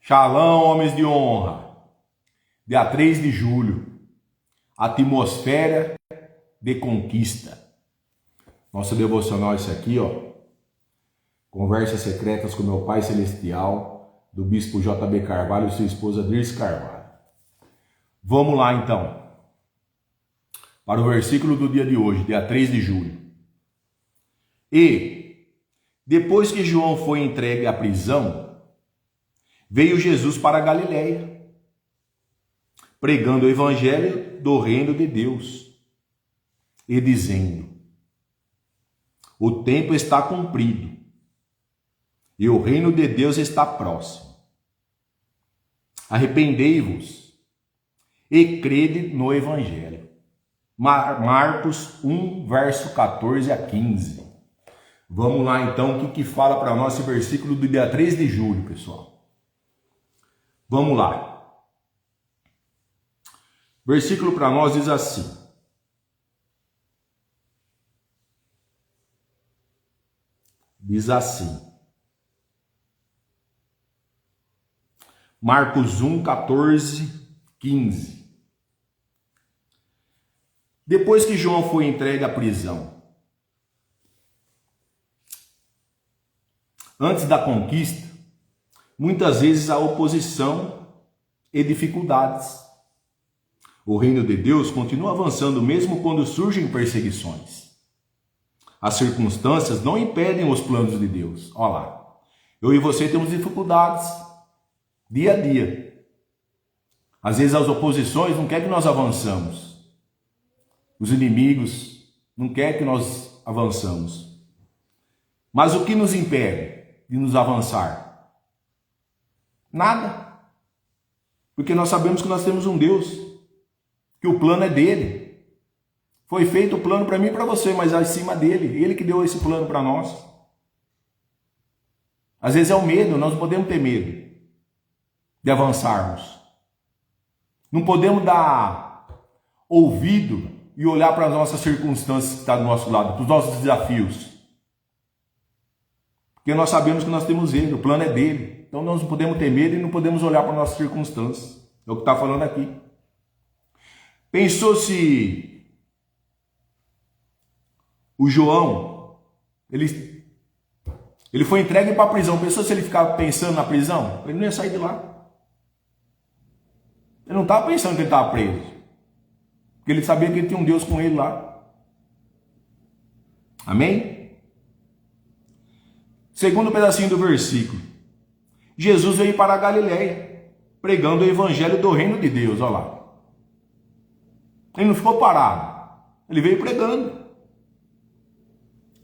Shalom, homens de honra. Dia 3 de julho. Atmosfera de conquista. Nosso devocional é esse aqui, ó. Conversas secretas com meu Pai Celestial, do Bispo J.B. Carvalho e sua esposa Dirce Carvalho. Vamos lá, então. Para o versículo do dia de hoje, dia 3 de julho. E, depois que João foi entregue à prisão, veio Jesus para a Galileia, pregando o evangelho do reino de Deus e dizendo: o tempo está cumprido e o reino de Deus está próximo. Arrependei-vos e crede no evangelho. Marcos 1, verso 14 a 15. Vamos lá então, o que fala para nós esse versículo do dia 3 de julho, pessoal. Vamos lá. Versículo para nós diz assim: Marcos 1, 14, 15. Depois que João foi entregue à prisão, antes da conquista, muitas vezes há oposição e dificuldades. O reino de Deus continua avançando mesmo quando surgem perseguições. As circunstâncias não impedem os planos de Deus. Olha lá, eu e você temos dificuldades dia a dia. Às vezes as oposições não querem que nós avançamos. Os inimigos não querem que nós avançamos. Mas o que nos impede de nos avançar? Nada. Porque nós sabemos que nós temos um Deus, que o plano é dele. Foi feito o plano para mim e para você, mas acima dele. Ele que deu esse plano para nós. Às vezes é o medo, nós não podemos ter medo de avançarmos. Não podemos dar ouvido e olhar para as nossas circunstâncias que estão do nosso lado, para os nossos desafios. Porque nós sabemos que nós temos ele, o plano é dele. Então nós não podemos ter medo e não podemos olhar para as nossas circunstâncias. É o que está falando aqui. Pensou se o João, ele foi entregue para a prisão. Pensou se ele ficava pensando na prisão? Ele não ia sair de lá. Ele não estava pensando que ele estava preso. Porque ele sabia que ele tinha um Deus com ele lá. Amém? Segundo pedacinho do versículo. Jesus veio para a Galileia, pregando o evangelho do reino de Deus. Olha lá. Ele não ficou parado. Ele veio pregando.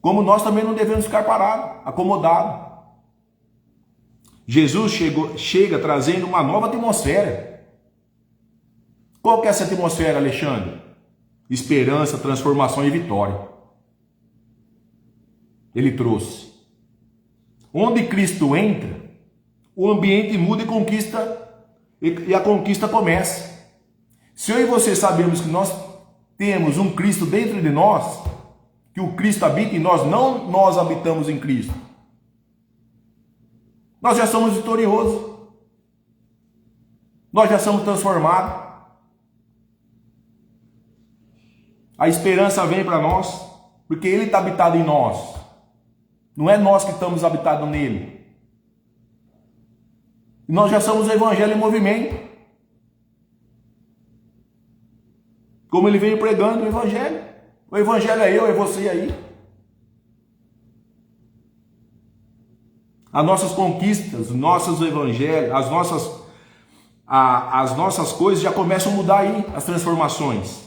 Como nós também não devemos ficar parados, acomodados. Jesus chega trazendo uma nova atmosfera. Qual que é essa atmosfera, Alexandre? Esperança, transformação e vitória. Ele trouxe. Onde Cristo entra, o ambiente muda e a conquista começa. Se eu e você sabemos que nós temos um Cristo dentro de nós, que o Cristo habita em nós, não nós habitamos em Cristo, nós já somos vitoriosos. Nós já somos transformados. A esperança vem para nós, porque Ele está habitado em nós. Não é nós que estamos habitados nele. E nós já somos o Evangelho em movimento. Como ele veio pregando o Evangelho. O Evangelho é eu, é você aí. As nossas conquistas, os nossos evangelhos, as nossas coisas já começam a mudar aí, as transformações.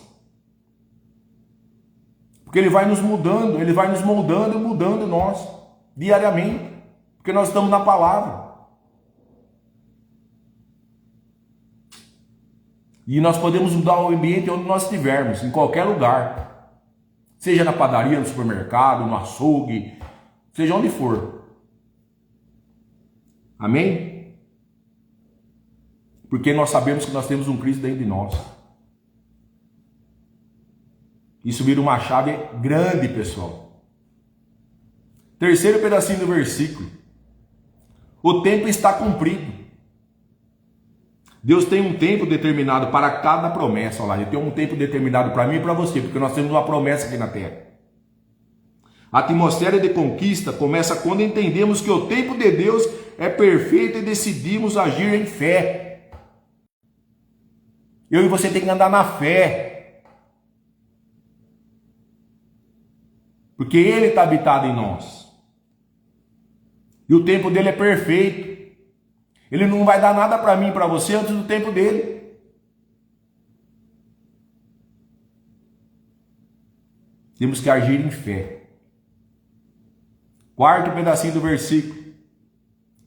Porque ele vai nos mudando, ele vai nos moldando e mudando nós, diariamente. Porque nós estamos na palavra. E nós podemos mudar o ambiente onde nós estivermos, em qualquer lugar. Seja na padaria, no supermercado, no açougue, seja onde for. Amém? Porque nós sabemos que nós temos um Cristo dentro de nós. Isso vira uma chave grande, pessoal. Terceiro pedacinho do versículo. O tempo está cumprido Deus tem um tempo determinado para cada promessa. Olha lá, Ele tem um tempo determinado para mim e para você, porque nós temos uma promessa aqui na terra. A atmosfera de conquista começa quando entendemos que o tempo de Deus é perfeito e decidimos agir em fé. Eu e você tem que andar na fé. Porque Ele está habitado em nós. E o tempo dele é perfeito. Ele não vai dar nada para mim e para você antes do tempo dele. Temos que agir em fé. Quarto pedacinho do versículo.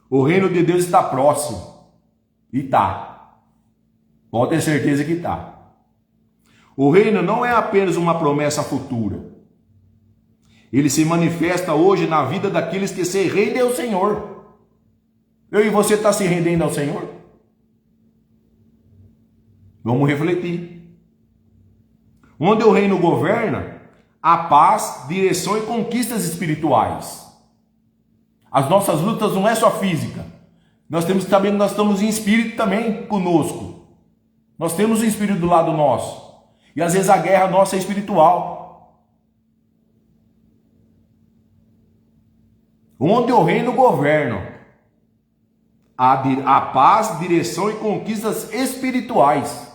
O reino de Deus está próximo. E está. Pode ter certeza que está. O reino não é apenas uma promessa futura. Ele se manifesta hoje na vida daqueles que se rendem ao Senhor. Eu e você está se rendendo ao Senhor? Vamos refletir. Onde o reino governa, há paz, direção e conquistas espirituais. As nossas lutas não é só física. Nós temos que saber que nós estamos em espírito também conosco. Nós temos o espírito do lado nosso. E às vezes a guerra nossa é espiritual. Onde o reino governa, a paz, direção e conquistas espirituais.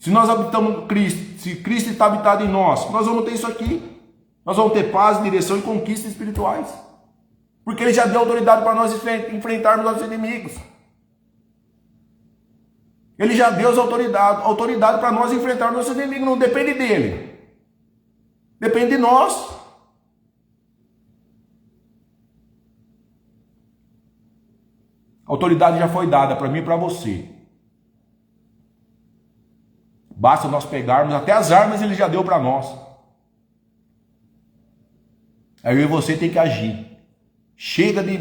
Se nós habitamos Cristo, se Cristo está habitado em nós, nós vamos ter isso aqui. Nós vamos ter paz, direção e conquistas espirituais. Porque Ele já deu autoridade para nós enfrentarmos nossos inimigos. Ele já deu autoridade para nós enfrentarmos nossos inimigos. Não depende dele. Depende de nós. A autoridade já foi dada para mim e para você. Basta nós pegarmos, até as armas Ele já deu para nós. Aí eu e você tem que agir. Chega de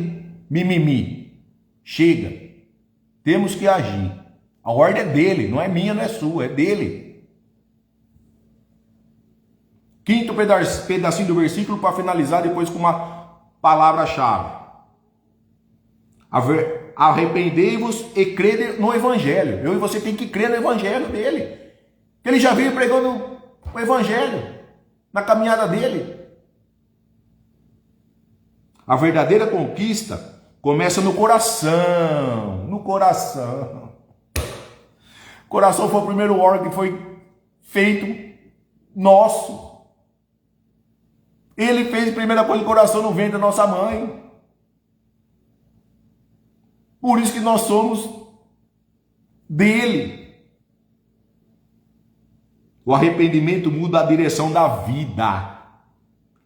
mimimi. Chega. Temos que agir. A ordem é dele, não é minha, não é sua, é dele. Quinto pedacinho do versículo para finalizar depois com uma palavra-chave. Arrependei-vos e crede no Evangelho. Eu e você tem que crer no Evangelho dele. Ele já veio pregando o Evangelho na caminhada dele. A verdadeira conquista começa no coração. No coração. O coração foi o primeiro órgão que foi feito nosso. Ele fez a primeira coisa do coração no ventre da nossa mãe. Por isso que nós somos dele. O arrependimento muda a direção da vida.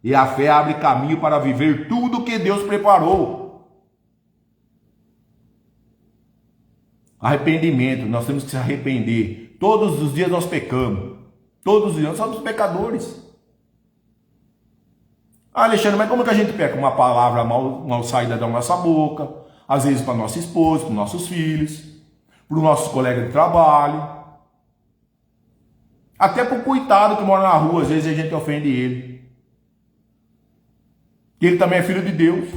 E a fé abre caminho para viver tudo que Deus preparou. Arrependimento, nós temos que se arrepender. Todos os dias nós pecamos. Todos os dias nós somos pecadores. Ah, Alexandre, mas como que a gente peca? Uma palavra mal saída da nossa boca. Às vezes para nossa esposa, para nossos filhos, para os nossos colegas de trabalho. Até para o coitado que mora na rua, às vezes a gente ofende ele. E ele também é filho de Deus.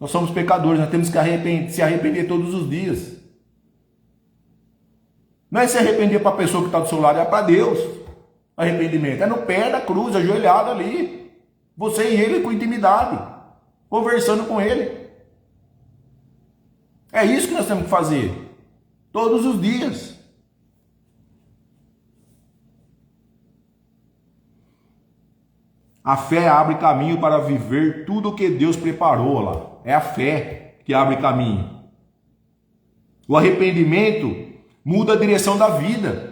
Nós somos pecadores, nós temos que se arrepender todos os dias. Não é se arrepender para a pessoa que está do seu lado, é para Deus. Arrependimento é no pé da cruz, ajoelhado ali. Você e ele com intimidade, conversando com ele. É isso que nós temos que fazer, todos os dias. A fé abre caminho para viver tudo o que Deus preparou lá. É a fé que abre caminho. O arrependimento muda a direção da vida.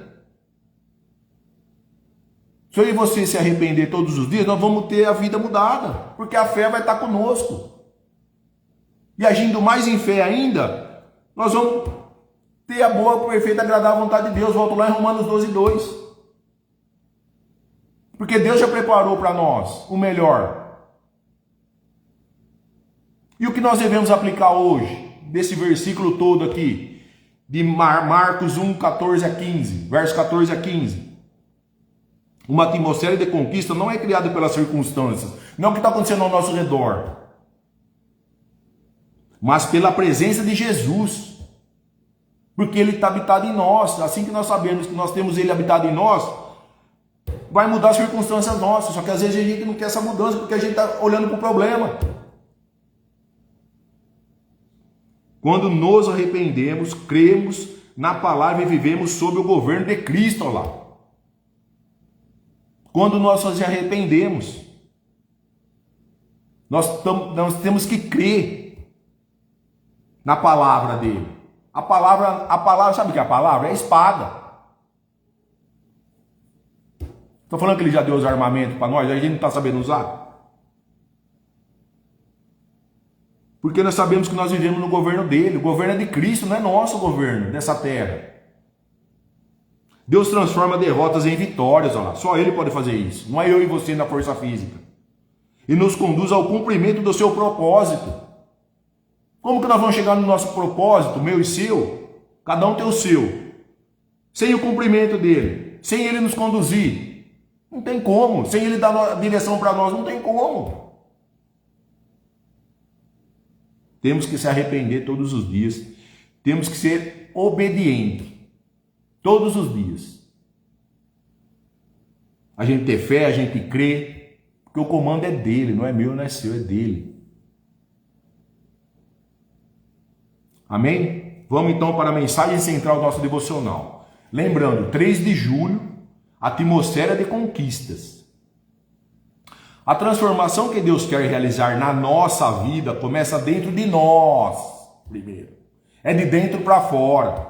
Se eu e você se arrepender todos os dias, nós vamos ter a vida mudada, porque a fé vai estar conosco. E agindo mais em fé ainda, nós vamos ter a boa, perfeita, agradável vontade de Deus. Volto lá em Romanos 12:2. Porque Deus já preparou para nós o melhor. E o que nós devemos aplicar hoje, desse versículo todo aqui, de Marcos 1, 14 a 15, verso 14 a 15. Uma atmosfera de conquista não é criada pelas circunstâncias, não é o que está acontecendo ao nosso redor. mas pela presença de Jesus. Porque ele está habitado em nós. Assim que nós sabemos que nós temos ele habitado em nós, vai mudar as circunstâncias nossas. Só que às vezes a gente não quer essa mudança porque a gente está olhando para o problema. Quando nos arrependemos, cremos na palavra e vivemos sob o governo de Cristo. Olha lá. Quando nós nos arrependemos, nós temos que crer na palavra dele. A palavra, sabe o que é a palavra? É a espada. Estou falando que ele já deu os armamentos para nós, a gente não está sabendo usar. Porque nós sabemos que nós vivemos no governo dele. O governo é de Cristo, não é nosso governo, dessa terra. Deus transforma derrotas em vitórias, olha lá. Só ele pode fazer isso. Não é eu e você na força física. E nos conduz ao cumprimento do seu propósito. Como que nós vamos chegar no nosso propósito, meu e seu? Cada um tem o seu. Sem o cumprimento dele. Sem ele nos conduzir. Não tem como. Sem ele dar a direção para nós, não tem como. Temos que se arrepender todos os dias. Temos que ser obedientes. Todos os dias. A gente ter fé, a gente crê. Porque o comando é dele, não é meu, não é seu, é dele. Amém? Vamos então para a mensagem central do nosso devocional. Lembrando, 3 de julho, atmosfera de conquistas. A transformação que Deus quer realizar na nossa vida começa dentro de nós, primeiro. É de dentro para fora.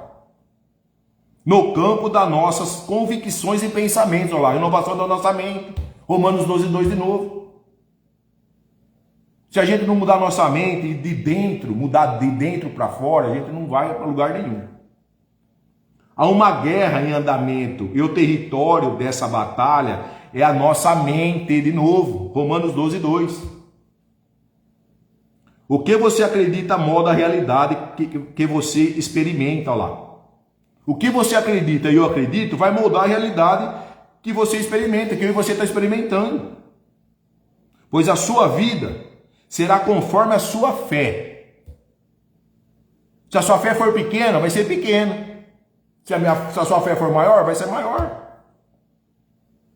No campo das nossas convicções e pensamentos. Olha lá, renovação da nossa mente. Romanos 12:2 de novo. Se a gente não mudar a nossa mente de dentro, mudar de dentro para fora, a gente não vai para lugar nenhum. Há uma guerra em andamento e o território dessa batalha é a nossa mente, de novo. Romanos 12:2. O que você acredita molda a realidade que você experimenta, olha lá. O que você acredita e eu acredito vai moldar a realidade que você experimenta, que eu e você está experimentando. Pois a sua vida será conforme a sua fé. Se a sua fé for pequena, vai ser pequena. Se a sua fé for maior, vai ser maior.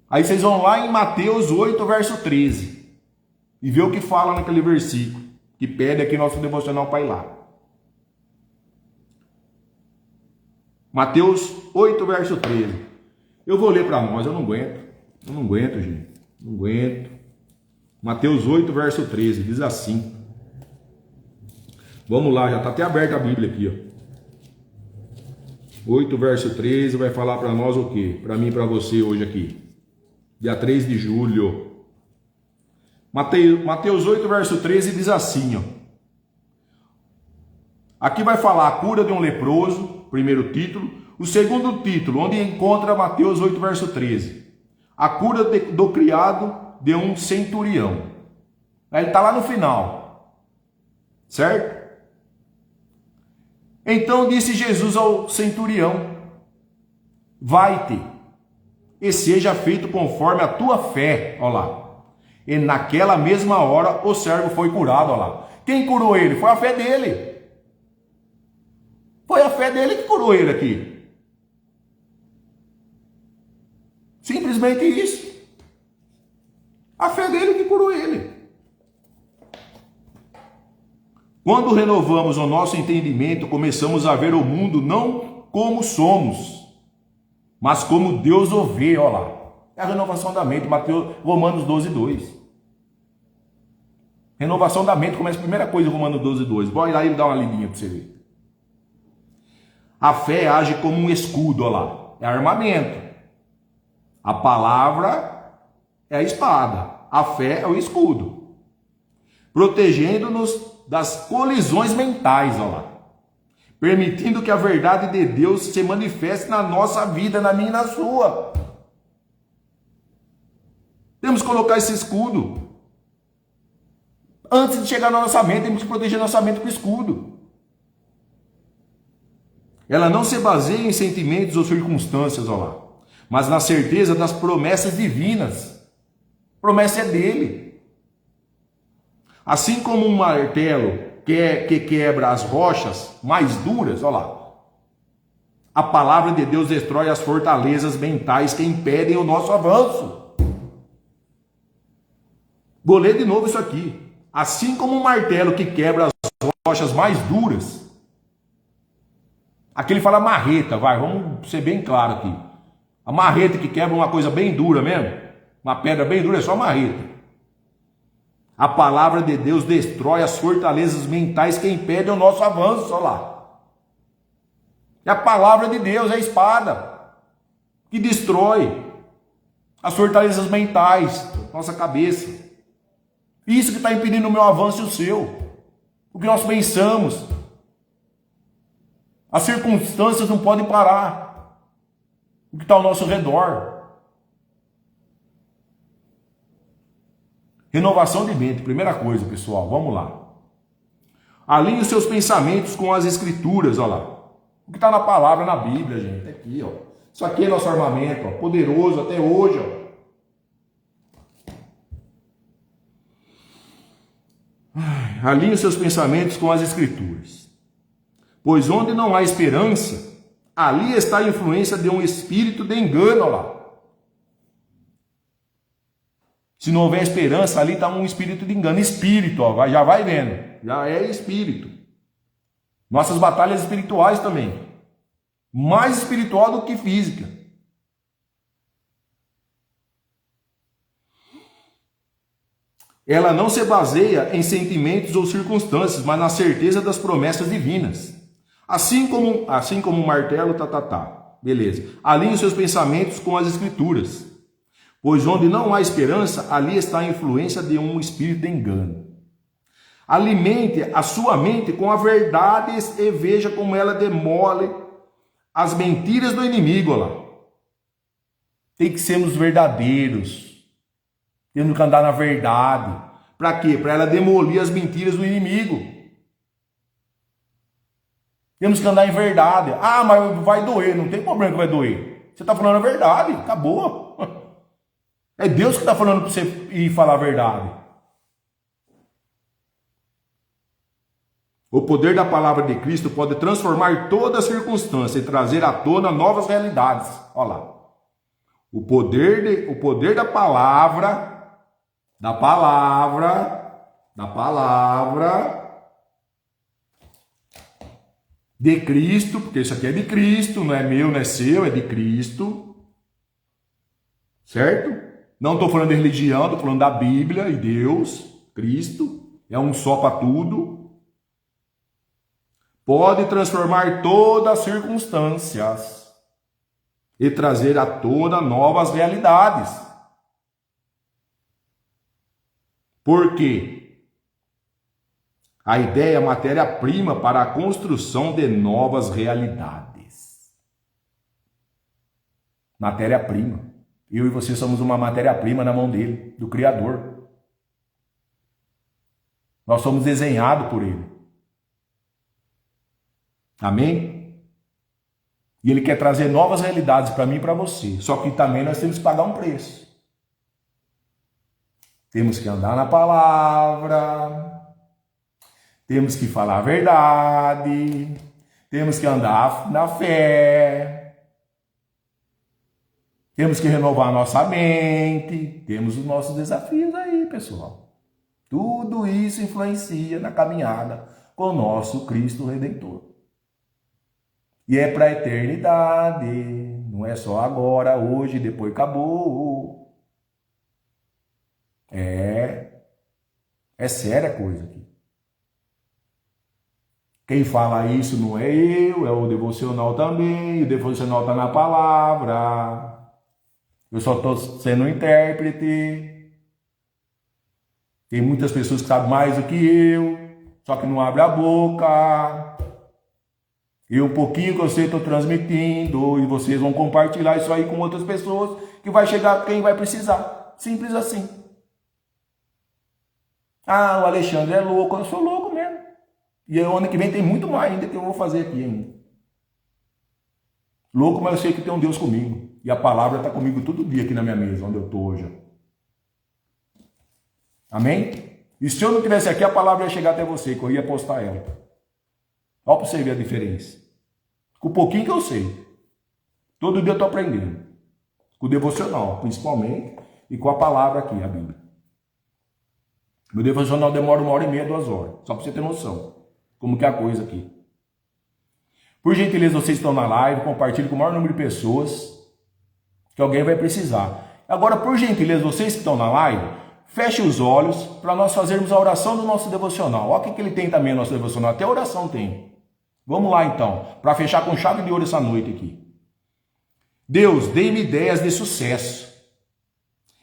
Aí vocês vão lá em Mateus 8, verso 13. E vê o que fala naquele versículo. Que pede aqui nosso devocional para ir lá. Mateus 8, verso 13. Eu vou ler para nós, eu não aguento. Eu não aguento, gente. Não aguento. Mateus 8, verso 13. Diz assim. Vamos lá, já está até aberta a Bíblia aqui, ó. 8, verso 13 vai falar para nós o quê? Para mim e para você hoje aqui. Dia 3 de julho. Mateus 8, verso 13 diz assim, ó. Aqui vai falar a cura de um leproso, primeiro título. O segundo título, onde encontra Mateus 8, verso 13. A cura do criado de um centurião. Ele está lá no final. Certo? Então disse Jesus ao centurião: vai-te, e seja feito conforme a tua fé. Olha lá. E naquela mesma hora o servo foi curado. Olha lá. Quem curou ele? Foi a fé dele. Foi a fé dele que curou ele aqui. Simplesmente isso. A fé dele que curou ele. Quando renovamos o nosso entendimento, começamos a ver o mundo não como somos, mas como Deus o vê. Olha lá. É a renovação da mente. Romanos 12:2. Renovação da mente começa a primeira coisa em Romanos 12:2. Bora lá e dá uma lidinha para você ver. A fé age como um escudo, olha lá. É armamento. A palavra é a espada. A fé é o escudo. Protegendo-nos das colisões mentais, olha lá. Permitindo que a verdade de Deus se manifeste na nossa vida, na minha e na sua. Temos que colocar esse escudo. Antes de chegar na nossa mente, temos que proteger nossa mente com o escudo. Ela não se baseia em sentimentos ou circunstâncias, olha lá, mas na certeza das promessas divinas. A promessa é dele. Assim como um martelo que quebra as rochas mais duras, olha lá. A palavra de Deus destrói as fortalezas mentais que impedem o nosso avanço. Vou ler de novo isso aqui. Assim como um martelo que quebra as rochas mais duras. Aqui ele fala marreta, vamos ser bem claro aqui. A marreta que quebra uma coisa bem dura mesmo, uma pedra bem dura, é só marreta. A palavra de Deus destrói as fortalezas mentais que impedem o nosso avanço, olha lá. E a palavra de Deus é a espada que destrói as fortalezas mentais, nossa cabeça. Isso que está impedindo o meu avanço e o seu. O que nós pensamos. As circunstâncias não podem parar. O que está ao nosso redor. Renovação de mente, primeira coisa, pessoal, vamos lá. Alinhe os seus pensamentos com as escrituras, olha lá. O que está na palavra, na Bíblia, gente, aqui, ó. Isso aqui é nosso armamento, ó, poderoso até hoje, ó. Alinhe os seus pensamentos com as escrituras. Pois onde não há esperança, ali está a influência de um espírito de engano, olha lá. Se não houver esperança, ali está um espírito de engano. Espírito, ó, já vai vendo. Já é espírito. Nossas batalhas espirituais também. Mais espiritual do que física. Ela não se baseia em sentimentos ou circunstâncias, mas na certeza das promessas divinas. Assim como o martelo, beleza. Alinhe os seus pensamentos com as escrituras. Pois onde não há esperança, ali está a influência de um espírito de engano. Alimente a sua mente com a verdade e veja como ela demole as mentiras do inimigo. Olha lá. Tem que sermos verdadeiros. Temos que andar na verdade. Para quê? Para ela demolir as mentiras do inimigo. Temos que andar em verdade. Ah, mas vai doer. Não tem problema que vai doer. Você está falando a verdade. Acabou. É Deus que está falando para você ir falar a verdade. O poder da palavra de Cristo pode transformar toda a circunstância e trazer à tona novas realidades. Olha lá. O poder da palavra de Cristo, porque isso aqui é de Cristo, não é meu, não é seu, é de Cristo. Certo? Não estou falando de religião, estou falando da Bíblia e Deus, Cristo, é um só para tudo. Pode transformar todas as circunstâncias e trazer à tona novas realidades. Por quê? A ideia é a matéria-prima para a construção de novas realidades. Matéria-prima. Eu e você somos uma matéria-prima na mão dele, do Criador. Nós somos desenhados por ele. Amém? E ele quer trazer novas realidades para mim e para você. Só que também nós temos que pagar um preço. Temos que andar na palavra. Temos que falar a verdade. Temos que andar na fé. Temos que renovar a nossa mente. Temos os nossos desafios aí, pessoal. Tudo isso influencia na caminhada com o nosso Cristo Redentor. E é para a eternidade, não é só agora, hoje, depois acabou. É séria a coisa aqui. Quem fala isso não é eu, é o devocional também, o devocional está na palavra. Eu só estou sendo um intérprete. Tem muitas pessoas que sabem mais do que eu, só que não abre a boca. E um pouquinho que eu sei, estou transmitindo, e vocês vão compartilhar isso aí com outras pessoas, que vai chegar quem vai precisar. Simples assim. Ah, o Alexandre é louco. Eu sou louco mesmo. E o ano que vem tem muito mais ainda que eu vou fazer aqui ainda. Louco, mas eu sei que tem um Deus comigo. E a palavra está comigo todo dia aqui na minha mesa, onde eu estou hoje. Amém? E se eu não tivesse aqui, a palavra ia chegar até você, que eu ia postar ela. Olha para você ver a diferença. Com o pouquinho que eu sei. Todo dia eu estou aprendendo. Com o devocional, principalmente, e com a palavra aqui, a Bíblia. Meu devocional demora 1h30, 2 horas. Só para você ter noção. Como que é a coisa aqui. Por gentileza, vocês estão na live, compartilhe com o maior número de pessoas, que alguém vai precisar. Agora, por gentileza, vocês que estão na live, feche os olhos para nós fazermos a oração do nosso devocional. Olha o que ele tem também no nosso devocional. Até a oração tem. Vamos lá então, para fechar com chave de ouro essa noite aqui. Deus, dê-me ideias de sucesso.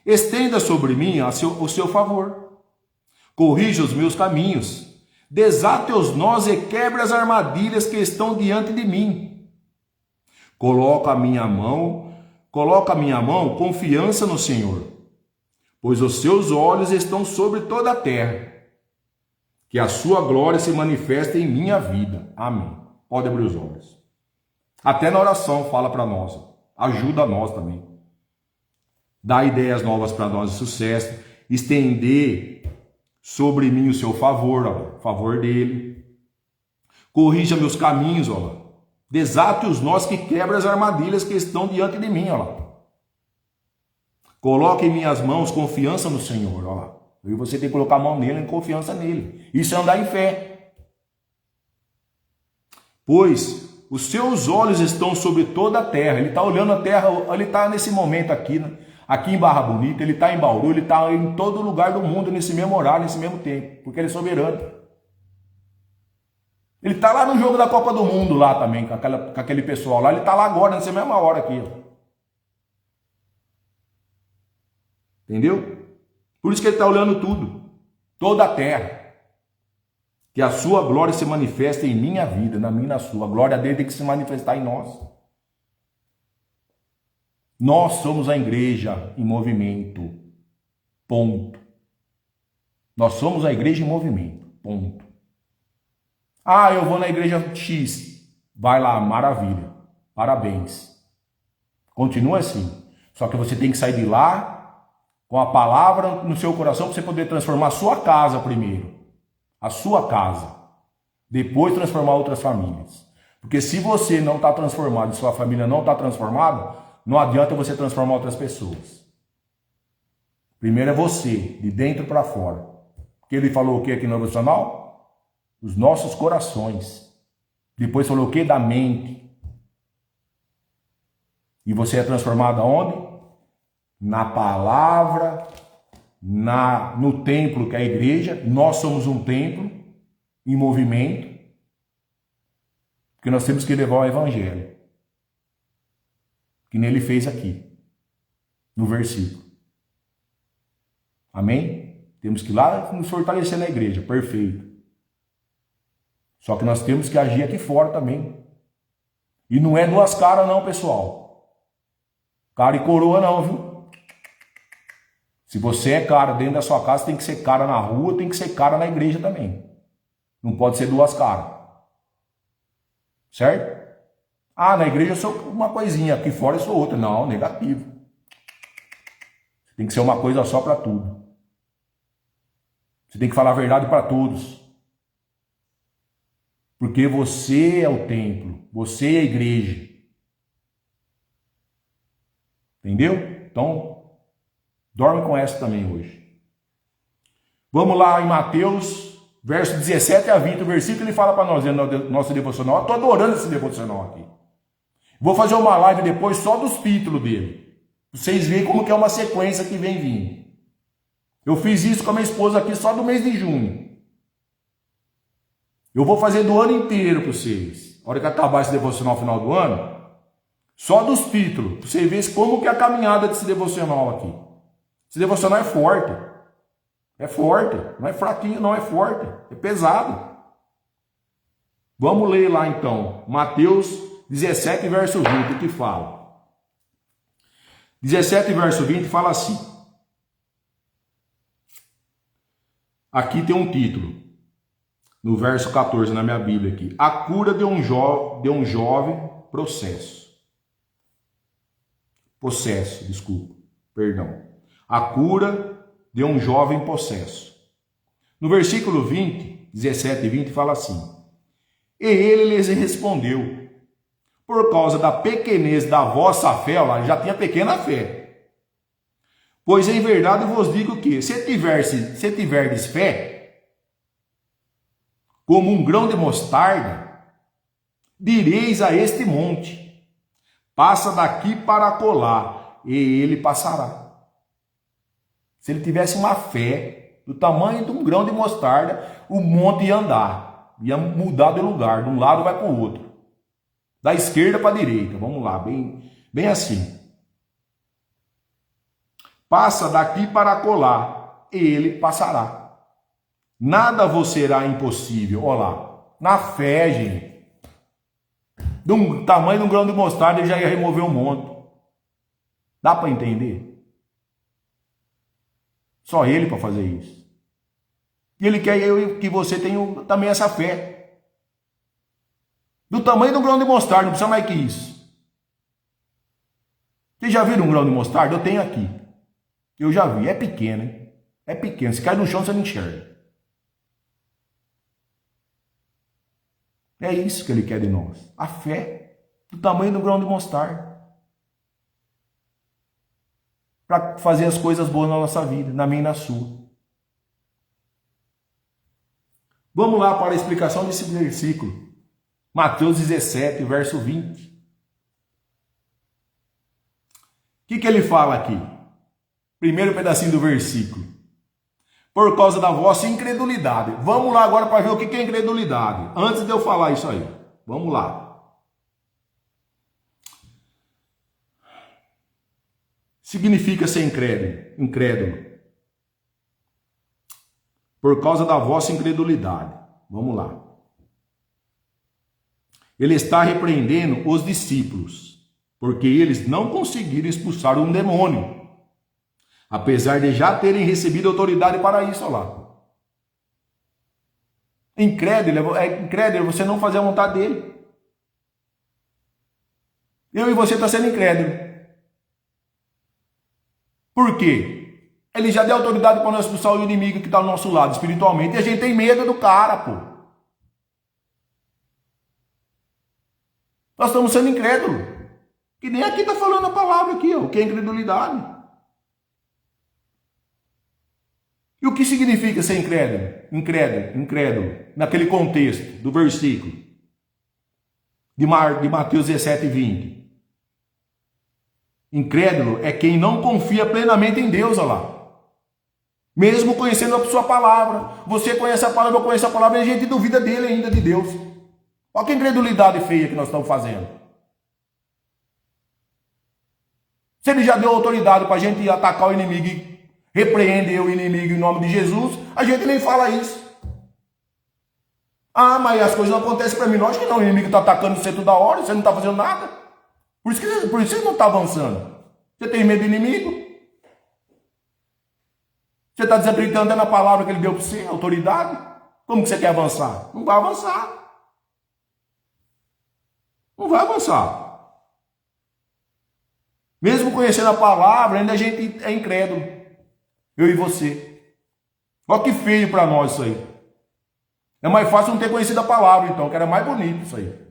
Estenda sobre mim o seu favor. Corrija os meus caminhos. Desate os nós e quebre as armadilhas que estão diante de mim. Coloca a minha mão confiança no Senhor, pois os seus olhos estão sobre toda a terra. Que a sua glória se manifeste em minha vida. Amém. Pode abrir os olhos. Até na oração fala para nós. Ajuda nós também. Dá ideias novas para nós de sucesso. Estender sobre mim o seu favor, ó, favor dele. Corrija meus caminhos, ó. Desate os nós que quebra as armadilhas que estão diante de mim, ó. Coloque em minhas mãos confiança no Senhor, ó. E você tem que colocar a mão nele, em confiança nele. Isso é andar em fé. Pois os seus olhos estão sobre toda a terra. Ele está olhando a terra, ele está nesse momento aqui, né? Aqui em Barra Bonita, ele está em Bauru, ele está em todo lugar do mundo nesse mesmo horário, nesse mesmo tempo, porque ele é soberano. Ele está lá no jogo da Copa do Mundo lá também, com aquele pessoal lá, ele está lá agora, nessa mesma hora aqui. Ó. Entendeu? Por isso que ele está olhando tudo, toda a terra. Que a sua glória se manifeste em minha vida, na minha e na sua. A glória dele tem que se manifestar em nós. Nós somos a igreja em movimento. Ponto. Nós somos a igreja em movimento. Ponto. Ah, eu vou na igreja X. Vai lá, maravilha. Parabéns. Continua assim. Só que você tem que sair de lá com a palavra no seu coração para você poder transformar a sua casa primeiro. A sua casa. Depois transformar outras famílias. Porque se você não está transformado e sua família não está transformada, não adianta você transformar outras pessoas. Primeiro é você, de dentro para fora. Porque ele falou o que aqui no devocional? Os nossos corações. Depois falou o que? Da mente. E você é transformado aonde? Na palavra, no templo que é a igreja. Nós somos um templo em movimento. Porque nós temos que levar o evangelho. Que nele fez aqui, no versículo. Amém? Temos que ir lá nos fortalecer na igreja, perfeito. Só que nós temos que agir aqui fora também. E não é duas caras não, pessoal. Cara e coroa não, viu? Se você é cara dentro da sua casa, tem que ser cara na rua, tem que ser cara na igreja também. Não pode ser duas caras. Certo? Ah, na igreja eu sou uma coisinha, aqui fora eu sou outra. Não, negativo. Tem que ser uma coisa só para tudo. Você tem que falar a verdade para todos. Porque você é o templo, você é a igreja. Entendeu? Então, dorme com essa também hoje. Vamos lá em Mateus, verso 17 a 20, o versículo ele fala para nós, no nosso devocional. Eu estou adorando esse devocional aqui. Vou fazer uma live depois só dos títulos dele. Pra vocês verem como que é uma sequência que vem vindo. Eu fiz isso com a minha esposa aqui só do mês de junho. Eu vou fazer do ano inteiro para vocês. A hora que acabar esse devocional no final do ano, só dos títulos. Para vocês verem como que é a caminhada desse devocional aqui. Esse devocional é forte. É forte. Não é fraquinho, não, é forte. É pesado. Vamos ler lá então. Mateus 17, verso 20, o que fala? 17, verso 20 fala assim. Aqui tem um título. No verso 14, na minha Bíblia aqui. A cura de um jovem processo. Possesso, desculpa. Perdão. A cura de um jovem possesso. No versículo 20, 17 e 20, fala assim: E ele lhes respondeu: Por causa da pequenez da vossa fé, ó lá, já tinha pequena fé. Pois em verdade vos digo que, se tiverdes fé, como um grão de mostarda, direis a este monte: Passa daqui para acolá, e ele passará. Se ele tivesse uma fé do tamanho de um grão de mostarda, o monte ia andar, ia mudar de lugar, de um lado vai para o outro, da esquerda para a direita, vamos lá, bem assim. Passa daqui para acolá, e ele passará. Nada vos será impossível. Olha lá, na fé, gente, de um tamanho de um grão de mostarda, ele já ia remover um monte. Dá para entender? Só ele para fazer isso. E ele quer que você tenha também essa fé. Do tamanho de um grão de mostarda, não precisa mais que isso. Vocês já viram um grão de mostarda? Eu tenho aqui. Eu já vi. É pequeno, hein? É pequeno. Se cai no chão, você não enxerga. É isso que ele quer de nós. A fé do tamanho do grão de mostarda. Para fazer as coisas boas na nossa vida, na minha e na sua. Vamos lá para a explicação desse versículo. Mateus 17, verso 20. O que ele fala aqui? Primeiro pedacinho do versículo. Por causa da vossa incredulidade. Vamos lá agora para ver o que é incredulidade. Antes de eu falar isso aí. Vamos lá. Significa ser incrédulo. Por causa da vossa incredulidade. Vamos lá. Ele está repreendendo os discípulos, porque eles não conseguiram expulsar um demônio, apesar de já terem recebido autoridade para isso. Olha lá. Incrédulo é você não fazer a vontade dele. Eu e você está sendo incrédulo. Por quê? Ele já deu autoridade para nós expulsar o inimigo que está ao nosso lado espiritualmente. E a gente tem medo do cara, pô. Nós estamos sendo incrédulos. Que nem aqui está falando a palavra aqui, ó, o que é incredulidade. E o que significa ser incrédulo, naquele contexto do versículo de Mateus 17, 20. Incrédulo é quem não confia plenamente em Deus, olha lá. Mesmo conhecendo a sua palavra. Você conhece a palavra, eu conheço a palavra, e a gente duvida dele ainda, de Deus. Olha que incredulidade feia que nós estamos fazendo. Se ele já deu autoridade para a gente atacar o inimigo e repreender o inimigo em nome de Jesus, a gente nem fala isso. Ah, mas as coisas não acontecem para mim. Lógico que não, o inimigo está atacando você toda hora, você não está fazendo nada. Por isso você não está avançando. Você tem medo do inimigo? Você está desacreditando na palavra que ele deu para você, autoridade? Como que você quer avançar? Não vai avançar. Não vai avançar. Mesmo conhecendo a palavra, ainda a gente é incrédulo. Eu e você. Olha que feio para nós isso aí. É mais fácil não ter conhecido a palavra, então, que era mais bonito isso aí.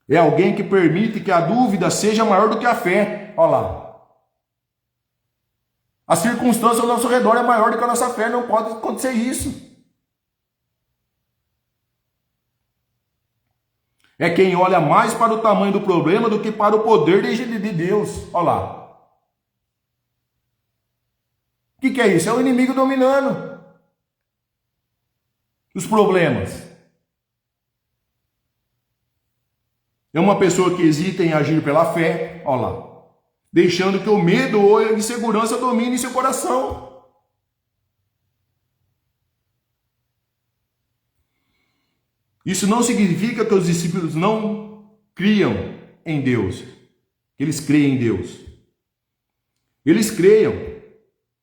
É alguém que permite que a dúvida seja maior do que a fé. Olha lá. A circunstância ao nosso redor é maior do que a nossa fé. Não pode acontecer isso. É quem olha mais para o tamanho do problema do que para o poder de Deus. Olha lá. O que é isso? É o inimigo dominando os problemas. É uma pessoa que hesita em agir pela fé, olha lá, deixando que o medo ou a insegurança domine seu coração. Isso não significa que os discípulos não criam em Deus. Eles creem em Deus. Eles creiam,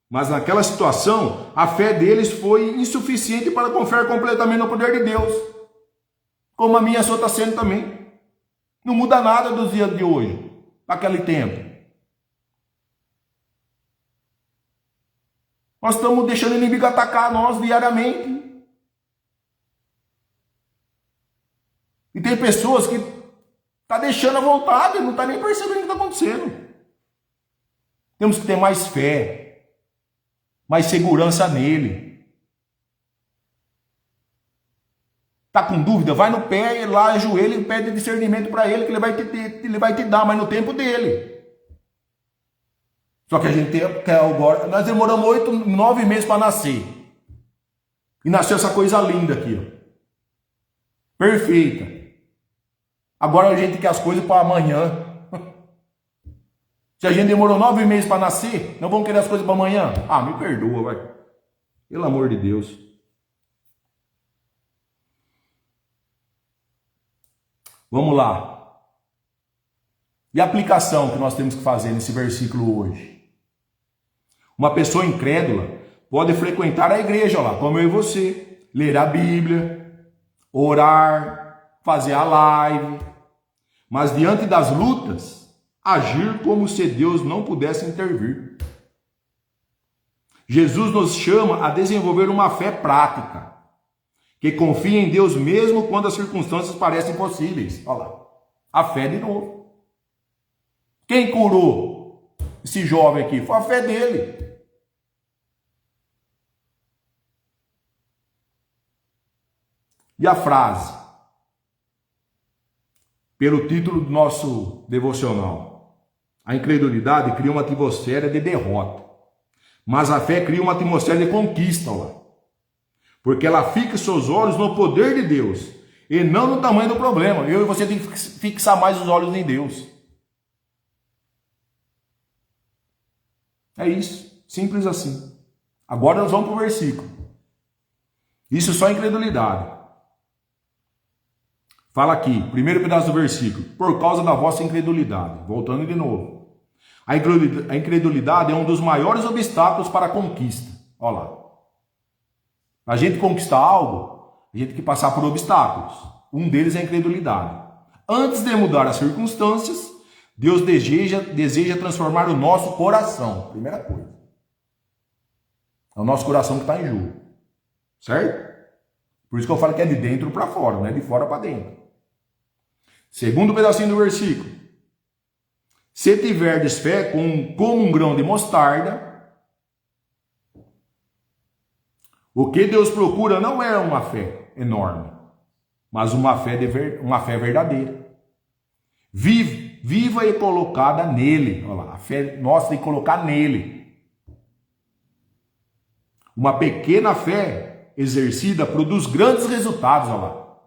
mas naquela situação, a fé deles foi insuficiente para confiar completamente no poder de Deus, como a minha e a sua está sendo também. Não muda nada dos dias de hoje, naquele tempo. Nós estamos deixando o inimigo atacar nós diariamente. E tem pessoas que estão deixando a vontade, não está nem percebendo o que está acontecendo. Temos que ter mais fé, mais segurança nele. Está com dúvida? Vai no pé, lá ajoelha e pede discernimento para ele, que ele vai te dar, mas no tempo dele. Só que a gente quer agora. Nós demoramos 8, 9 meses para nascer. E nasceu essa coisa linda aqui, ó. Perfeita. Agora a gente quer as coisas para amanhã. Se a gente demorou 9 meses para nascer, não vamos querer as coisas para amanhã? Ah, me perdoa, vai. Pelo amor de Deus. Vamos lá. E a aplicação que nós temos que fazer nesse versículo hoje? Uma pessoa incrédula pode frequentar a igreja lá, como eu e você, ler a Bíblia, orar, fazer a live, mas diante das lutas, agir como se Deus não pudesse intervir. Jesus nos chama a desenvolver uma fé prática, que confia em Deus mesmo quando as circunstâncias parecem impossíveis. Olha lá, a fé de novo. Quem curou esse jovem aqui? Foi a fé dele. E a frase? Pelo título do nosso devocional. A incredulidade cria uma atmosfera de derrota, mas a fé cria uma atmosfera de conquista, lá. Porque ela fixa seus olhos no poder de Deus e não no tamanho do problema. Eu e você tem que fixar mais os olhos em Deus. É isso, simples assim. Agora nós vamos para o versículo. Isso só é incredulidade. Fala aqui, primeiro pedaço do versículo. Por causa da vossa incredulidade. Voltando de novo. A incredulidade é um dos maiores obstáculos para a conquista. Olha lá. Para a gente conquistar algo, a gente tem que passar por obstáculos. Um deles é a incredulidade. Antes de mudar as circunstâncias, Deus deseja transformar o nosso coração. Primeira coisa. É o nosso coração que está em jogo. Certo? Por isso que eu falo que é de dentro para fora, não é de fora para dentro. Segundo pedacinho do versículo. Se tiverdes fé como um grão de mostarda, o que Deus procura não é uma fé enorme, mas uma fé verdadeira. Viva e colocada nele. Olha lá, a fé nossa tem que colocar nele. Uma pequena fé exercida produz grandes resultados. Olha lá.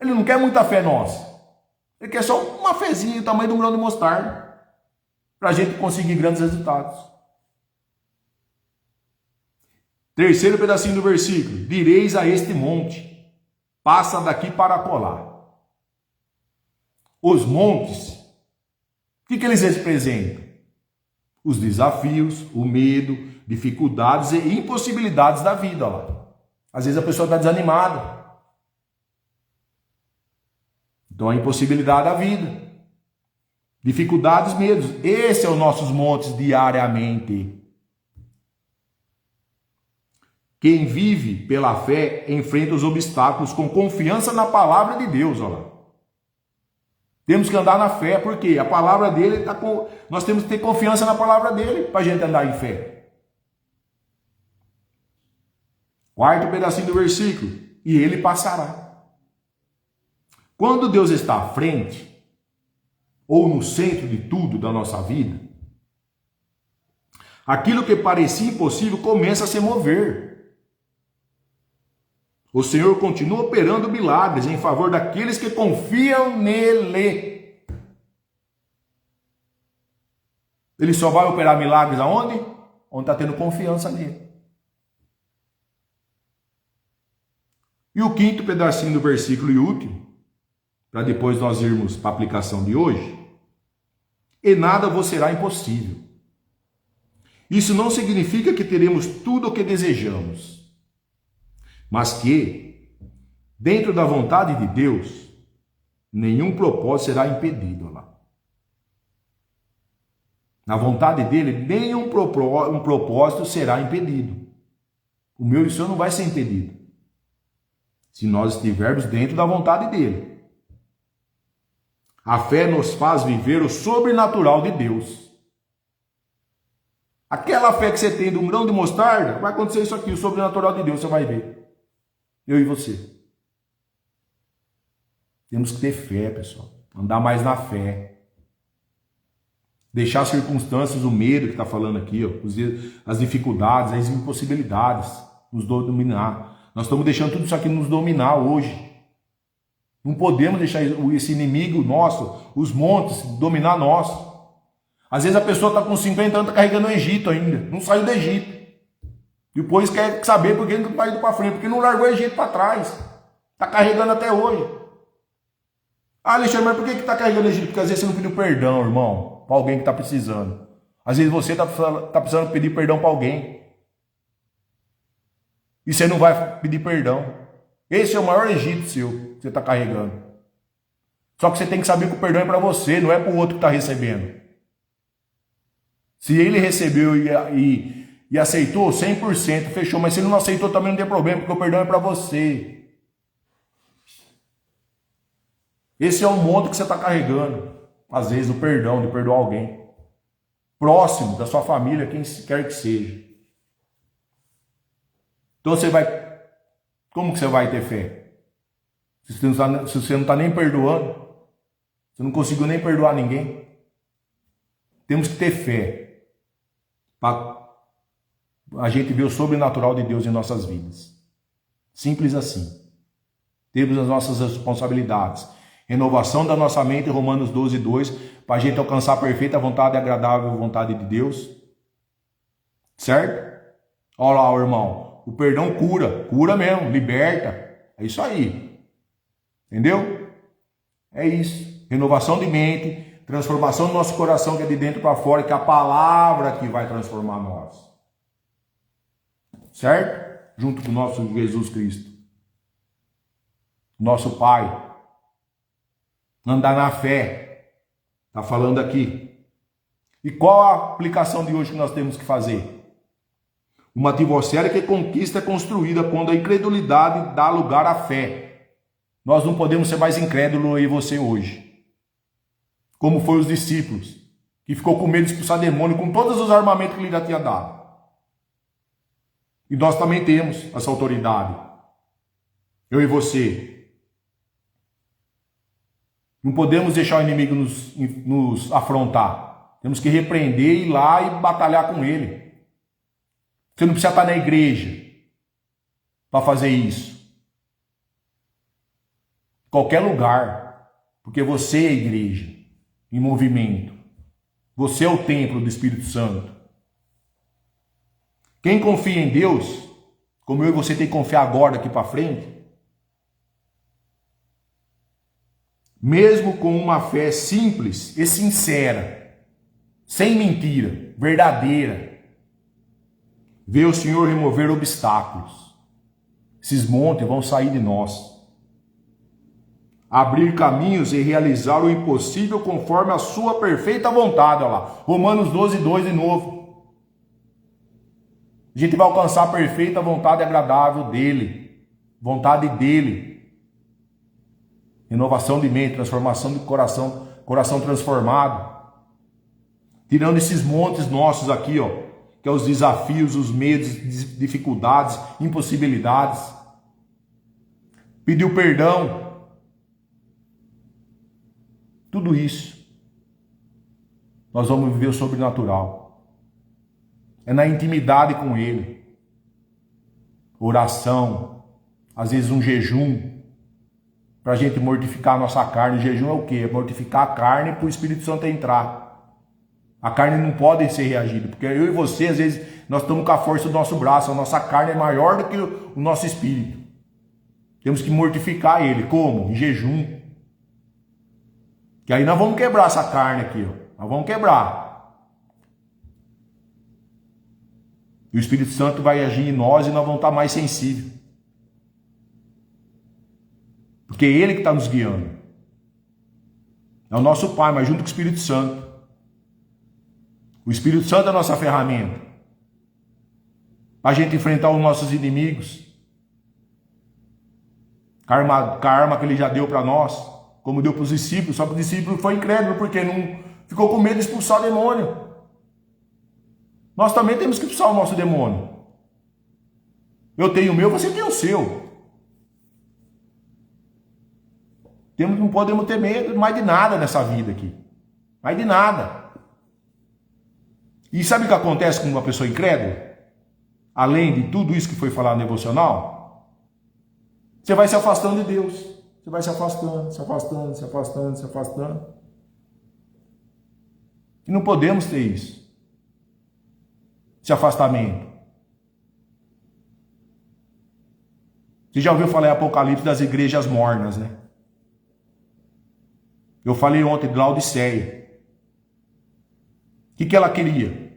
Ele não quer muita fé nossa. Ele quer só uma fezinha, o tamanho de um grão de mostarda, para a gente conseguir grandes resultados. Terceiro pedacinho do versículo. Direis a este monte, passa daqui para acolá. Os montes, o que eles representam? Os desafios, o medo, dificuldades e impossibilidades da vida. Olha lá. Às vezes a pessoa está desanimada. Então a impossibilidade da vida. Dificuldades, medos. Esses são os nossos montes diariamente. Quem vive pela fé enfrenta os obstáculos com confiança na palavra de Deus. Olha lá. Temos que andar na fé, porque a palavra dele está com. Nós temos que ter confiança na palavra dele para a gente andar em fé. Quarto pedacinho do versículo. E ele passará. Quando Deus está à frente, ou no centro de tudo da nossa vida, aquilo que parecia impossível começa a se mover. O Senhor continua operando milagres em favor daqueles que confiam nele. Ele só vai operar milagres aonde? Onde está tendo confiança nele. E o quinto pedacinho do versículo e último, para depois nós irmos para a aplicação de hoje. E nada vos será impossível. Isso não significa que teremos tudo o que desejamos, mas que, dentro da vontade de Deus, nenhum propósito será impedido. Lá. na vontade dele, nenhum propósito será impedido. O meu e o seu não vai ser impedido, se nós estivermos dentro da vontade dele. A fé nos faz viver o sobrenatural de Deus. Aquela fé que você tem do grão de mostarda, vai acontecer isso aqui, o sobrenatural de Deus, você vai ver. Eu e você. Temos que ter fé, pessoal. Andar mais na fé. Deixar as circunstâncias, o medo que está falando aqui, ó, as dificuldades, as impossibilidades, nos dominar. Nós estamos deixando tudo isso aqui nos dominar hoje. Não podemos deixar esse inimigo nosso, os montes, dominar nós. Às vezes a pessoa está com 50 anos, está carregando o Egito ainda. Não saiu do Egito. Depois quer saber por que não está indo para frente. Porque não largou o Egito para trás. Está carregando até hoje. Ah, Alexandre, mas por que está carregando o Egito? Porque às vezes você não pediu perdão, irmão, para alguém que está precisando. Às vezes você está precisando pedir perdão para alguém. E você não vai pedir perdão. Esse é o maior Egito seu que você está carregando. Só que você tem que saber que o perdão é para você, não é para o outro que está recebendo. Se ele recebeu e aceitou, 100%, fechou. Mas se ele não aceitou, também não tem problema, porque o perdão é para você. Esse é o monte que você está carregando. Às vezes, o perdão, de perdoar alguém. Próximo da sua família, quem quer que seja. Então você vai... Como que você vai ter fé? Se você não está nem perdoando, você não conseguiu nem perdoar ninguém. Temos que ter fé para a gente ver o sobrenatural de Deus em nossas vidas. Simples assim. Temos as nossas responsabilidades. Renovação da nossa mente, Romanos 12, 2, para a gente alcançar a perfeita vontade e agradável vontade de Deus. Certo? Olha lá, irmão. O perdão cura mesmo, liberta. É isso aí. Entendeu? É isso. Renovação de mente, transformação do nosso coração, que é de dentro para fora, que é a palavra que vai transformar nós. Certo? Junto com o nosso Jesus Cristo. Nosso Pai. Andar na fé. Está falando aqui. E qual a aplicação de hoje que nós temos que fazer? Uma atmosfera que conquista é construída quando a incredulidade dá lugar à fé. Nós não podemos ser mais incrédulos, eu e você hoje. Como foi os discípulos, que ficou com medo de expulsar demônio com todos os armamentos que ele já tinha dado. E nós também temos essa autoridade. Eu e você. Não podemos deixar o inimigo nos afrontar. Temos que repreender, ir lá e batalhar com ele. Você não precisa estar na igreja para fazer isso. Qualquer lugar. Porque você é a igreja em movimento. Você é o templo do Espírito Santo. Quem confia em Deus, como eu e você tem que confiar agora daqui para frente, mesmo com uma fé simples e sincera, sem mentira, verdadeira, vê o Senhor remover obstáculos. Esses montes vão sair de nós. Abrir caminhos e realizar o impossível conforme a sua perfeita vontade. Olha lá, Romanos 12, 2 de novo. A gente vai alcançar a perfeita vontade agradável dele. Vontade dele. Renovação de mente, transformação de coração, coração transformado. Tirando esses montes nossos aqui, ó, que é os desafios, os medos, dificuldades, impossibilidades. Pediu perdão. Tudo isso. Nós vamos viver o sobrenatural. É na intimidade com Ele. Oração. Às vezes um jejum. Para a gente mortificar a nossa carne. O jejum é o quê? É mortificar a carne para o Espírito Santo entrar. A carne não pode ser reagida. Porque eu e você, às vezes, nós estamos com a força do nosso braço. A nossa carne é maior do que o nosso espírito. Temos que mortificar ele. Como? Em jejum. Que aí nós vamos quebrar essa carne aqui, ó. Nós vamos quebrar. E o Espírito Santo vai agir em nós e nós vamos estar mais sensíveis. Porque é Ele que está nos guiando. É o nosso Pai, mas junto com o Espírito Santo. O Espírito Santo é a nossa ferramenta para a gente enfrentar os nossos inimigos. Com a arma que ele já deu para nós, como deu para os discípulos. Só que o discípulo foi incrédulo porque não ficou com medo de expulsar o demônio. Nós também temos que expulsar o nosso demônio. Eu tenho o meu, você tem o seu. Não podemos ter medo mais de nada nessa vida aqui. Mais de nada. E sabe o que acontece com uma pessoa incrédula? Além de tudo isso que foi falado no devocional, você vai se afastando de Deus. Você vai se afastando, se afastando, se afastando, se afastando. E não podemos ter isso. Esse afastamento. Você já ouviu falar em Apocalipse das igrejas mornas, né? Eu falei ontem de Laodiceia. O que ela queria?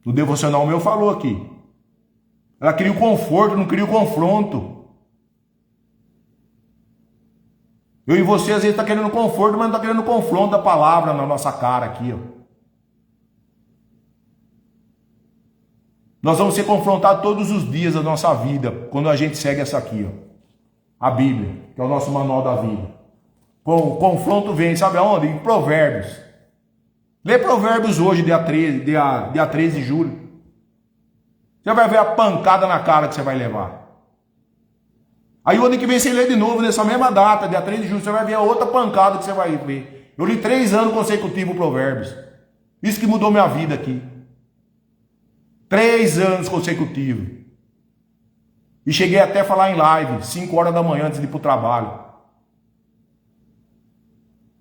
No devocional meu falou aqui. Ela queria o conforto, não queria o confronto. Eu e você às vezes está querendo conforto, mas não está querendo o confronto da palavra na nossa cara aqui, ó. Nós vamos ser confrontados todos os dias da nossa vida, quando a gente segue essa aqui, ó. A Bíblia, que é o nosso manual da vida. O confronto vem, sabe aonde? Em Provérbios. Lê Provérbios hoje, dia 13 de julho. Você vai ver a pancada na cara que você vai levar. Aí o ano que vem você lê de novo, nessa mesma data, dia 13 de julho, você vai ver a outra pancada que você vai ver. Eu li 3 anos consecutivos Provérbios. Isso que mudou minha vida aqui. 3 anos consecutivos. E cheguei até a falar em live, 5 horas da manhã antes de ir para o trabalho.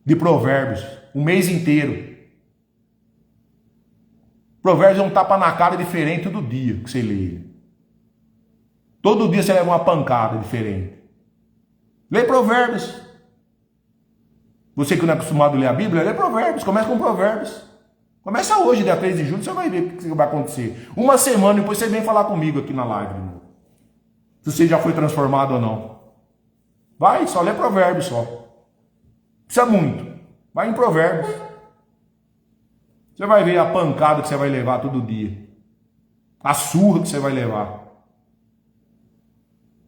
De Provérbios, um mês inteiro. Provérbios é um tapa na cara diferente todo dia que você lê. Todo dia você leva uma pancada diferente. Lê Provérbios. Você que não é acostumado a ler a Bíblia, lê Provérbios. Começa com Provérbios. Começa hoje, dia 3 de julho, você vai ver o que vai acontecer. Uma semana depois você vem falar comigo aqui na live. Se você já foi transformado ou não. Vai, só lê Provérbios só. Precisa muito. Vai em Provérbios. Você vai ver a pancada que você vai levar todo dia. A surra que você vai levar.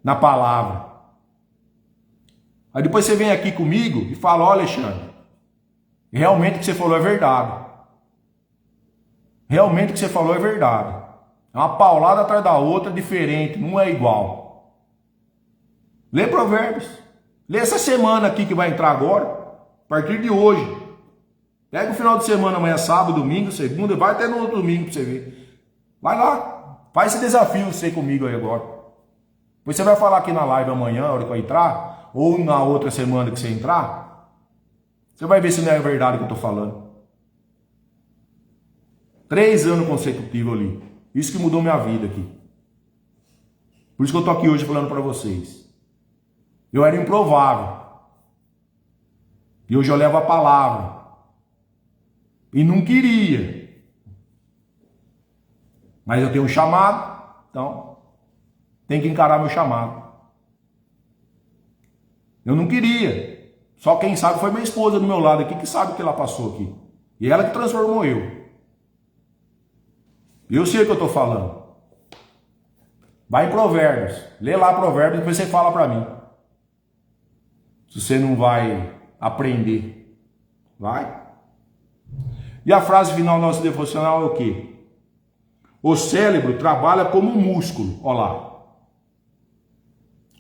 Na palavra. Aí depois você vem aqui comigo e fala, ó Alexandre, realmente o que você falou é verdade. Realmente o que você falou é verdade. É uma paulada atrás da outra, diferente, não é igual. Lê Provérbios. Lê essa semana aqui que vai entrar agora, a partir de hoje. Pega o final de semana, amanhã, sábado, domingo, segunda, vai até no outro domingo para você ver. Vai lá, faz esse desafio você comigo aí agora. Depois você vai falar aqui na live amanhã, a hora que eu entrar, ou na outra semana que você entrar, você vai ver se não é verdade o que eu estou falando. 3 anos consecutivos ali. Isso que mudou minha vida aqui. Por isso que eu estou aqui hoje falando para vocês. Eu era improvável. E hoje eu levo a palavra. E não queria. Mas eu tenho um chamado. Então, tem que encarar meu chamado. Eu não queria. Só quem sabe foi minha esposa do meu lado aqui, que sabe o que ela passou aqui. E ela que transformou eu. Eu sei o que eu estou falando. Vai em Provérbios. Lê lá Provérbios e depois você fala para mim. Se você não vai aprender. Vai. E a frase final do nosso devocional é o quê? O cérebro trabalha como um músculo. Olha lá.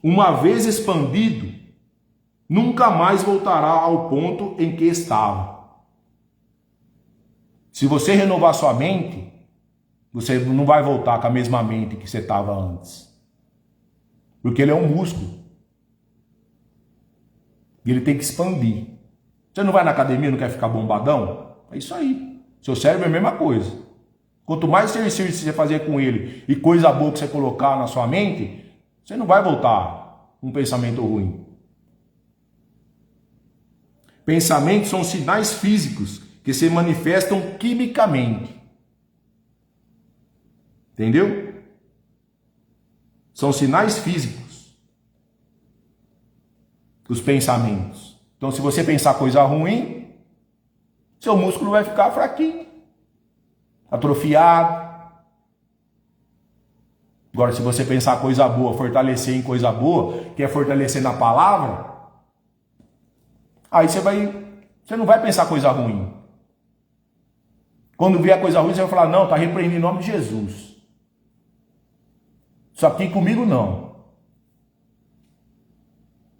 Uma vez expandido, nunca mais voltará ao ponto em que estava. Se você renovar sua mente, você não vai voltar com a mesma mente que você estava antes. Porque ele é um músculo. E ele tem que expandir. Você não vai na academia e não quer ficar bombadão? É isso aí. Seu cérebro é a mesma coisa. Quanto mais exercício você fazer com ele e coisa boa que você colocar na sua mente, você não vai voltar com um pensamento ruim. Pensamentos são sinais físicos que se manifestam quimicamente. Entendeu? São sinais físicos. Os pensamentos. Então, se você pensar coisa ruim, seu músculo vai ficar fraquinho. atrofiado. Agora, se você pensar coisa boa, fortalecer em coisa boa, quer fortalecer na palavra, aí você não vai pensar coisa ruim. Quando vier coisa ruim, você vai falar, não, está repreendido em nome de Jesus. Isso aqui comigo não.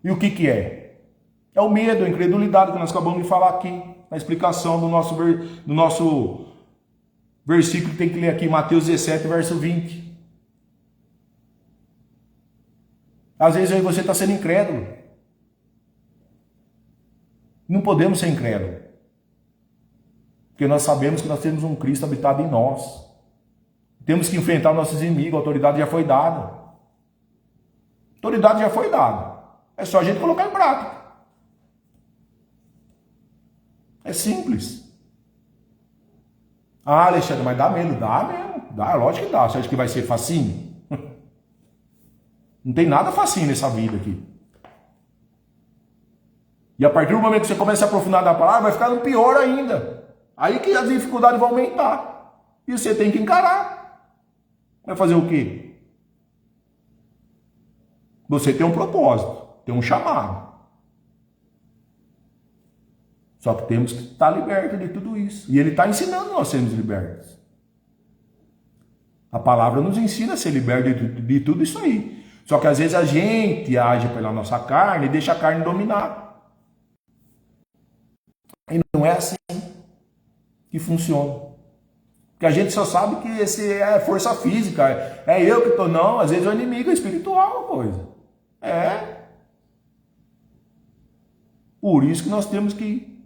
E o que é? É o medo, a incredulidade que nós acabamos de falar aqui, na explicação do nosso versículo que tem que ler aqui, Mateus 17, verso 20. Às vezes aí você está sendo incrédulo. Não podemos ser incrédulos. Porque nós sabemos que nós temos um Cristo habitado em nós. Temos que enfrentar nossos inimigos, a autoridade já foi dada. A autoridade já foi dada. É só a gente colocar em prática. É simples. Ah, Alexandre, mas dá medo? Dá mesmo. Dá, lógico que dá. Você acha que vai ser facinho? Não tem nada facinho nessa vida aqui. E a partir do momento que você começa a aprofundar na palavra, vai ficando pior ainda. Aí que as dificuldades vão aumentar. E você tem que encarar. Vai fazer o quê? Você tem um propósito, tem um chamado. Só que temos que estar libertos de tudo isso. E ele está ensinando nós a sermos libertos. A palavra nos ensina a ser liberto de tudo isso aí. Só que às vezes a gente age pela nossa carne e deixa a carne dominar. E não é assim que funciona. Porque a gente só sabe que esse é força física. É eu que estou, não. Às vezes o inimigo é espiritual a coisa. É. Por isso que nós temos que,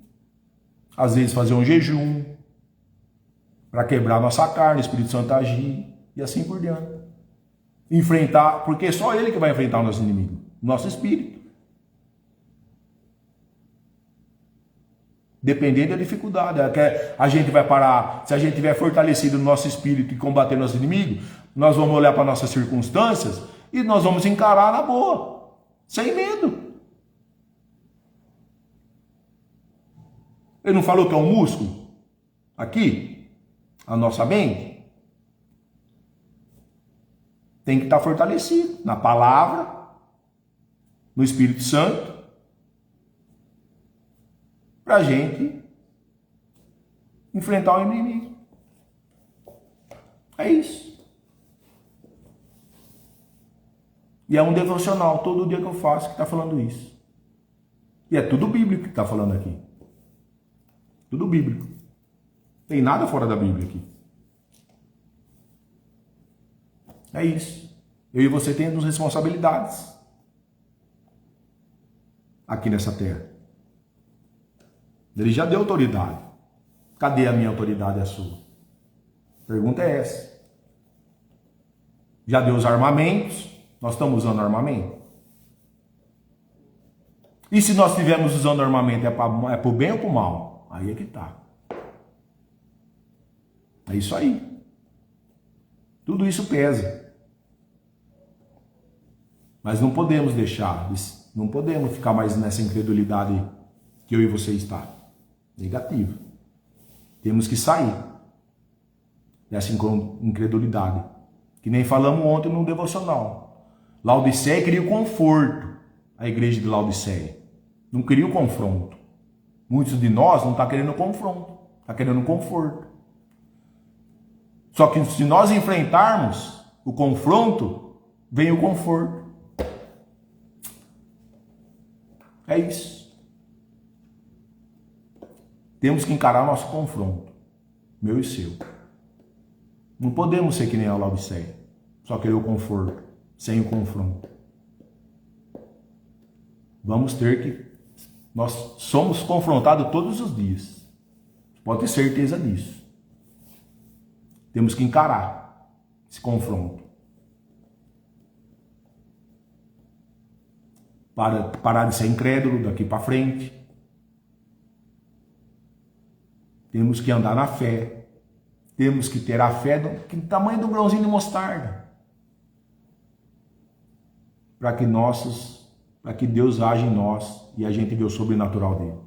às vezes, fazer um jejum para quebrar nossa carne, o Espírito Santo agir e assim por diante. Enfrentar, porque é só ele que vai enfrentar o nosso inimigo, nosso espírito. Dependendo da dificuldade, a gente vai parar, se a gente tiver fortalecido no nosso espírito e combater nosso inimigo, nós vamos olhar para nossas circunstâncias e nós vamos encarar na boa, sem medo. Ele não falou que é um músculo? Aqui, a nossa mente tem que estar fortalecido na palavra, no Espírito Santo, para a gente enfrentar o inimigo. É isso. E é um devocional todo dia que eu faço que está falando isso. E é tudo bíblico que está falando aqui. Tudo bíblico. Não tem nada fora da Bíblia aqui. É isso. Eu e você temos responsabilidades aqui nessa terra. Ele já deu autoridade. Cadê a minha autoridade e a sua? A pergunta é essa. Já deu os armamentos? Nós estamos usando armamento? E se nós estivermos usando armamento, é para o bem ou para o mal? Aí é que está. É isso aí. Tudo isso pesa. Mas não podemos deixar, não podemos ficar mais nessa incredulidade que eu e você está. Negativo. Temos que sair dessa incredulidade. Que nem falamos ontem no devocional. Laodiceia queria o conforto. A igreja de Laodiceia. Não queria o confronto. Muitos de nós não estão querendo confronto. Está querendo conforto. Só que se nós enfrentarmos o confronto, vem o conforto. É isso. Temos que encarar nosso confronto. Meu e seu. Não podemos ser que nem a Laodiceia. Só querer o conforto. Sem o confronto. Vamos ter que... Nós somos confrontados todos os dias. Pode ter certeza disso. Temos que encarar esse confronto. Parar de ser incrédulo daqui para frente. Temos que andar na fé. Temos que ter a fé do tamanho do grãozinho de mostarda. Para que Deus age em nós e a gente vê o sobrenatural dele.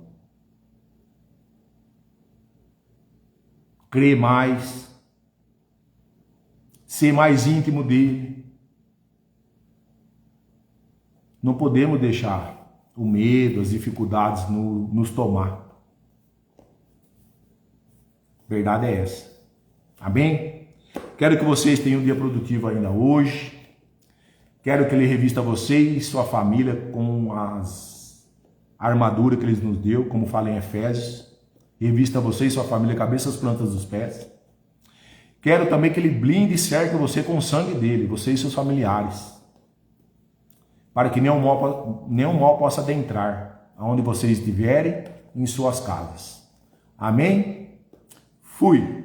Crer mais, ser mais íntimo dele. Não podemos deixar o medo, as dificuldades nos tomar. Verdade é essa. Amém? Quero que vocês tenham um dia produtivo ainda hoje. Quero que ele revista você e sua família com a armadura que ele nos deu, como fala em Efésios. Revista você e sua família, cabeça às plantas dos pés. Quero também que ele blinde e cerque você com o sangue dele, você e seus familiares, para que nenhum mal possa adentrar aonde vocês estiverem em suas casas. Amém? Fui!